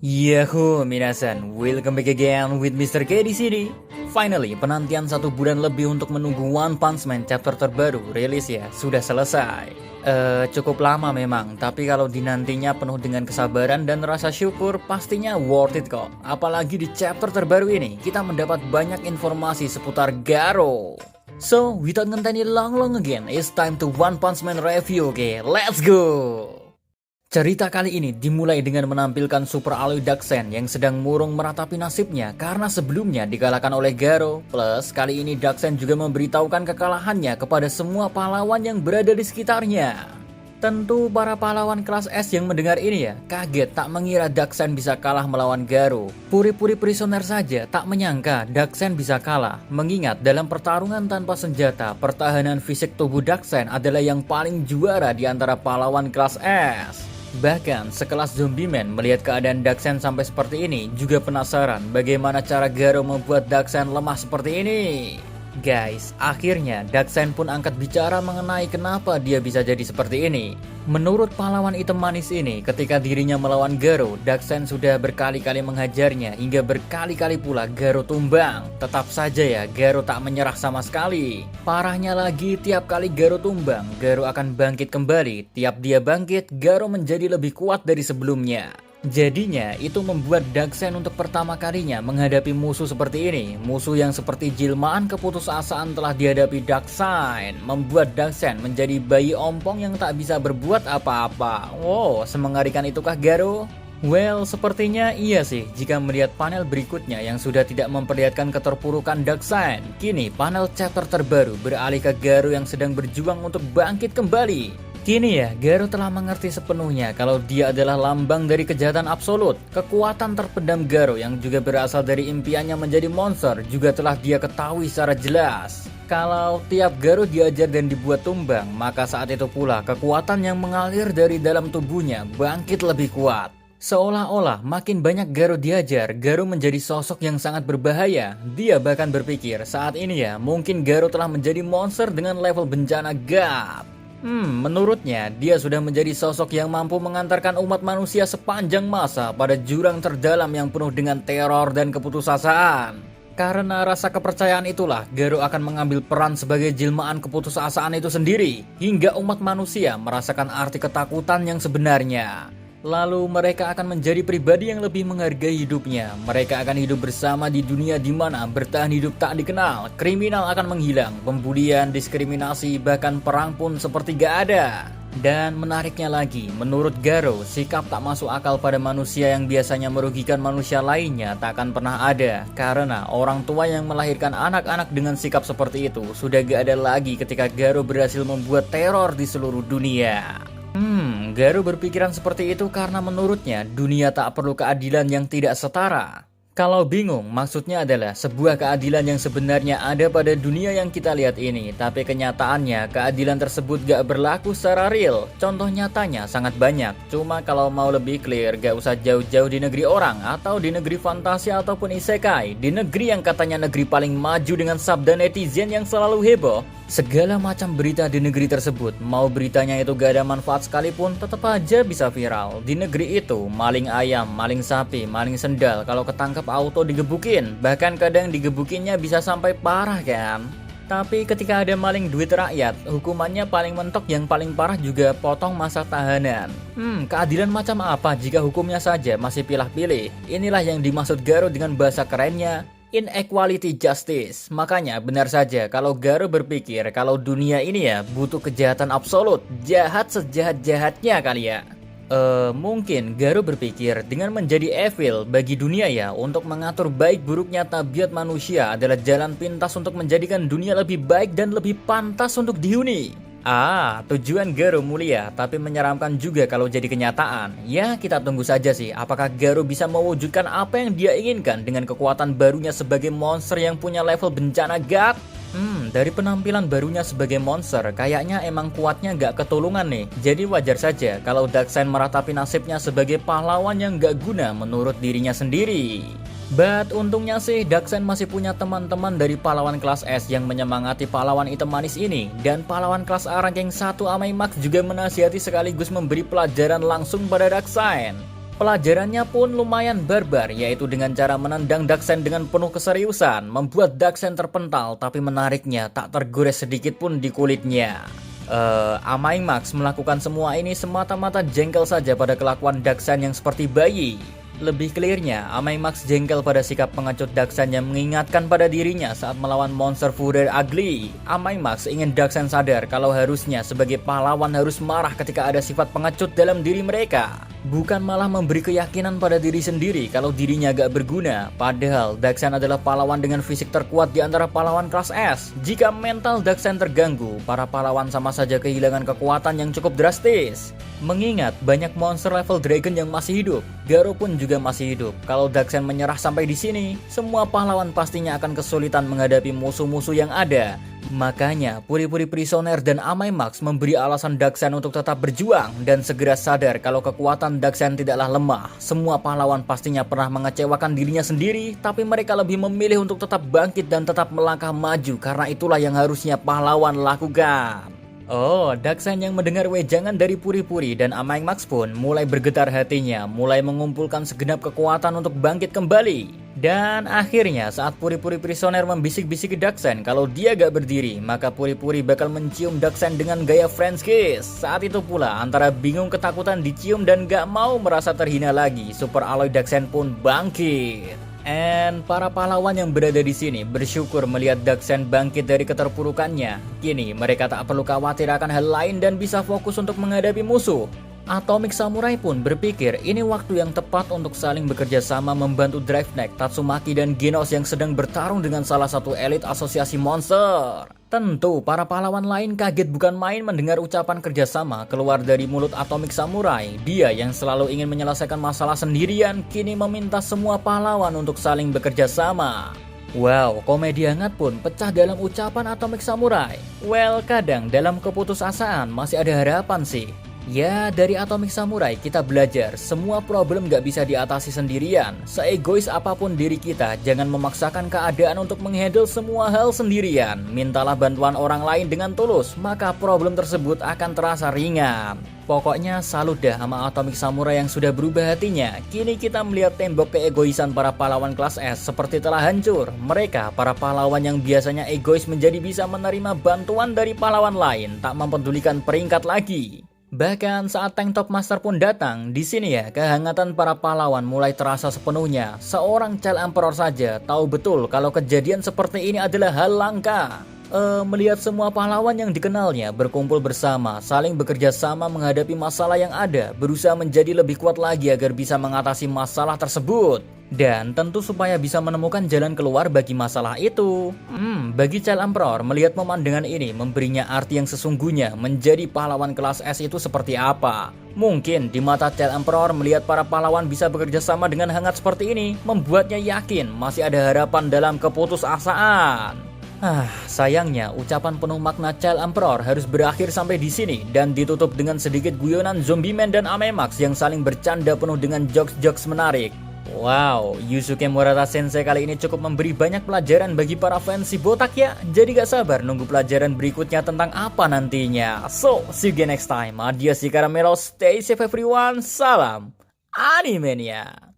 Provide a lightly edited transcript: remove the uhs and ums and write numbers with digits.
Yahoo minasan, welcome back again with Mr. K di sini. Finally, penantian 1 bulan lebih untuk menunggu One Punch Man chapter terbaru rilis ya, sudah selesai. Cukup lama memang, tapi kalau dinantinya penuh dengan kesabaran dan rasa syukur, pastinya worth it kok. Apalagi di chapter terbaru ini, kita mendapat banyak informasi seputar Garo. So, without ngenteni long again, it's time to One Punch Man review, okay? Let's go! Cerita kali ini dimulai dengan menampilkan Super Aloy Darkseid yang sedang murung meratapi nasibnya karena sebelumnya dikalahkan oleh Garo. Plus, kali ini Darkseid juga memberitahukan kekalahannya kepada semua pahlawan yang berada di sekitarnya. Tentu para pahlawan kelas S yang mendengar ini ya, kaget tak mengira Darkseid bisa kalah melawan Garo. Puri-puri prisoner saja tak menyangka Darkseid bisa kalah. Mengingat dalam pertarungan tanpa senjata, pertahanan fisik tubuh Darkseid adalah yang paling juara di antara pahlawan kelas S. Bahkan sekelas Zombie Man melihat keadaan Darkseid sampai seperti ini juga penasaran bagaimana cara Garo membuat Darkseid lemah seperti ini. Guys, akhirnya Darkseid pun angkat bicara mengenai kenapa dia bisa jadi seperti ini. Menurut pahlawan item manis ini, ketika dirinya melawan Garo, Darkseid sudah berkali-kali menghajarnya hingga berkali-kali pula Garo tumbang. Tetap saja ya, Garo tak menyerah sama sekali. Parahnya lagi, tiap kali Garo tumbang, Garo akan bangkit kembali. Tiap dia bangkit, Garo menjadi lebih kuat dari sebelumnya. Jadinya itu membuat Darkseid untuk pertama kalinya menghadapi musuh seperti ini. Musuh yang seperti jelmaan keputusasaan telah dihadapi Darkseid, membuat Darkseid menjadi bayi ompong yang tak bisa berbuat apa-apa. Wow, semengerikan itukah Garo? Well, sepertinya iya sih jika melihat panel berikutnya yang sudah tidak memperlihatkan keterpurukan Darkseid. Kini panel chapter terbaru beralih ke Garo yang sedang berjuang untuk bangkit kembali. Kini ya, Garo telah mengerti sepenuhnya kalau dia adalah lambang dari kejahatan absolut. Kekuatan terpendam Garo yang juga berasal dari impiannya menjadi monster juga telah dia ketahui secara jelas. Kalau tiap Garo diajar dan dibuat tumbang, maka saat itu pula kekuatan yang mengalir dari dalam tubuhnya bangkit lebih kuat. Seolah-olah makin banyak Garo diajar, Garo menjadi sosok yang sangat berbahaya. Dia bahkan berpikir saat ini ya, mungkin Garo telah menjadi monster dengan level bencana God. Menurutnya, dia sudah menjadi sosok yang mampu mengantarkan umat manusia sepanjang masa pada jurang terdalam yang penuh dengan teror dan keputusasaan. Karena rasa kepercayaan itulah, Garo akan mengambil peran sebagai jelmaan keputusasaan itu sendiri, hingga umat manusia merasakan arti ketakutan yang sebenarnya. Lalu mereka akan menjadi pribadi yang lebih menghargai hidupnya. Mereka akan hidup bersama di dunia di mana bertahan hidup tak dikenal, kriminal akan menghilang, pembulian, diskriminasi, bahkan perang pun seperti gak ada. Dan menariknya lagi, menurut Garo, sikap tak masuk akal pada manusia yang biasanya merugikan manusia lainnya tak akan pernah ada. Karena orang tua yang melahirkan anak-anak dengan sikap seperti itu sudah gak ada lagi ketika Garo berhasil membuat teror di seluruh dunia. Garo berpikiran seperti itu karena menurutnya dunia tak perlu keadilan yang tidak setara. Kalau bingung, maksudnya adalah sebuah keadilan yang sebenarnya ada pada dunia yang kita lihat ini. Tapi kenyataannya keadilan tersebut gak berlaku secara real. Contoh nyatanya sangat banyak. Cuma kalau mau lebih clear, gak usah jauh-jauh di negeri orang atau di negeri fantasi ataupun isekai. Di negeri yang katanya negeri paling maju dengan sabda netizen yang selalu heboh. Segala macam berita di negeri tersebut, mau beritanya itu gak ada manfaat sekalipun, tetap aja bisa viral. Di negeri itu, maling ayam, maling sapi, maling sendal, kalau ketangkep auto digebukin. Bahkan kadang digebukinnya bisa sampai parah kan. Tapi ketika ada maling duit rakyat, hukumannya paling mentok yang paling parah juga potong masa tahanan. Keadilan macam apa jika hukumnya saja masih pilih-pilih? Inilah yang dimaksud Garo dengan bahasa kerennya, inequality justice. Makanya benar saja kalau Garo berpikir kalau dunia ini ya butuh kejahatan absolut, jahat sejahat-jahatnya kali ya. Mungkin Garo berpikir dengan menjadi evil bagi dunia ya, untuk mengatur baik buruknya tabiat manusia adalah jalan pintas untuk menjadikan dunia lebih baik dan lebih pantas untuk dihuni. Tujuan Garo mulia, tapi menyeramkan juga kalau jadi kenyataan. Ya, kita tunggu saja sih, apakah Garo bisa mewujudkan apa yang dia inginkan dengan kekuatan barunya sebagai monster yang punya level bencana God? Dari penampilan barunya sebagai monster, kayaknya emang kuatnya gak ketulungan nih. Jadi wajar saja kalau Darkseid meratapi nasibnya sebagai pahlawan yang gak guna menurut dirinya sendiri. But untungnya sih Darkseid masih punya teman-teman dari pahlawan kelas S yang menyemangati pahlawan item manis ini. Dan pahlawan kelas A ranking 1 Amai Max juga menasihati sekaligus memberi pelajaran langsung pada Darkseid. Pelajarannya pun lumayan barbar, yaitu dengan cara menendang Darkseid dengan penuh keseriusan, membuat Darkseid terpental, tapi menariknya tak tergores sedikit pun di kulitnya. Amai Max melakukan semua ini semata-mata jengkel saja pada kelakuan Darkseid yang seperti bayi. Lebih clearnya, Amai Max jengkel pada sikap pengecut Darkseid yang mengingatkan pada dirinya saat melawan monster Führer Ugly. Amai Max ingin Darkseid sadar kalau harusnya sebagai pahlawan harus marah ketika ada sifat pengecut dalam diri mereka. Bukan malah memberi keyakinan pada diri sendiri kalau dirinya gak berguna. Padahal Darkseid adalah pahlawan dengan fisik terkuat di antara pahlawan kelas S. Jika mental Darkseid terganggu, para pahlawan sama saja kehilangan kekuatan yang cukup drastis. Mengingat banyak monster level Dragon yang masih hidup, Garo pun juga masih hidup. Kalau Darkseid menyerah sampai di sini, semua pahlawan pastinya akan kesulitan menghadapi musuh-musuh yang ada. Makanya, Puri-Puri Prisoner dan Amai Max memberi alasan Darkseid untuk tetap berjuang dan segera sadar kalau kekuatan Darkseid tidaklah lemah. Semua pahlawan pastinya pernah mengecewakan dirinya sendiri, tapi mereka lebih memilih untuk tetap bangkit dan tetap melangkah maju karena itulah yang harusnya pahlawan lakukan. Oh, Darkseid yang mendengar wejangan dari Puri-Puri dan Amai Max pun mulai bergetar hatinya, mulai mengumpulkan segenap kekuatan untuk bangkit kembali. Dan akhirnya saat Puri-Puri Prisoner membisik-bisiki Darkseid kalau dia gak berdiri, maka Puri-Puri bakal mencium Darkseid dengan gaya French kiss. Saat itu pula antara bingung ketakutan dicium dan gak mau merasa terhina lagi, Super Alloy Darkseid pun bangkit. And para pahlawan yang berada di sini bersyukur melihat Darkseid bangkit dari keterpurukannya. Kini mereka tak perlu khawatir akan hal lain dan bisa fokus untuk menghadapi musuh. Atomic Samurai pun berpikir ini waktu yang tepat untuk saling bekerja sama membantu Driveneck, Tatsumaki dan Genos yang sedang bertarung dengan salah satu elit asosiasi monster. Tentu para pahlawan lain kaget bukan main mendengar ucapan kerjasama keluar dari mulut Atomic Samurai. Dia yang selalu ingin menyelesaikan masalah sendirian kini meminta semua pahlawan untuk saling bekerja sama. Wow, komedi hangat pun pecah dalam ucapan Atomic Samurai. Well, kadang dalam keputusasaan masih ada harapan sih. Ya, dari Atomic Samurai kita belajar semua problem gak bisa diatasi sendirian. Seegois apapun diri kita, jangan memaksakan keadaan untuk menghandle semua hal sendirian. Mintalah bantuan orang lain dengan tulus, maka problem tersebut akan terasa ringan. Pokoknya salut dah sama Atomic Samurai yang sudah berubah hatinya. Kini kita melihat tembok keegoisan para pahlawan kelas S seperti telah hancur. Mereka, para pahlawan yang biasanya egois menjadi bisa menerima bantuan dari pahlawan lain, tak mempedulikan peringkat lagi. Bahkan saat Tank Top Master pun datang, di sini ya kehangatan para pahlawan mulai terasa sepenuhnya. Seorang Child Emperor saja tahu betul kalau kejadian seperti ini adalah hal langka. Melihat semua pahlawan yang dikenalnya berkumpul bersama, saling bekerja sama menghadapi masalah yang ada, berusaha menjadi lebih kuat lagi agar bisa mengatasi masalah tersebut. Dan tentu supaya bisa menemukan jalan keluar bagi masalah itu. Bagi Child Emperor, melihat pemandangan ini memberinya arti yang sesungguhnya menjadi pahlawan kelas S itu seperti apa. Mungkin di mata Child Emperor melihat para pahlawan bisa bekerja sama dengan hangat seperti ini, membuatnya yakin masih ada harapan dalam keputusasaan. Sayangnya ucapan penuh makna Child Emperor harus berakhir sampai di sini dan ditutup dengan sedikit guyonan Zombie Man dan Amai Max yang saling bercanda penuh dengan jokes-jokes menarik. Wow, Yusuke Murata Sensei kali ini cukup memberi banyak pelajaran bagi para fans si botak ya. Jadi gak sabar nunggu pelajaran berikutnya tentang apa nantinya. So, see you again next time. Adios si Caramelos, stay safe everyone. Salam Animania.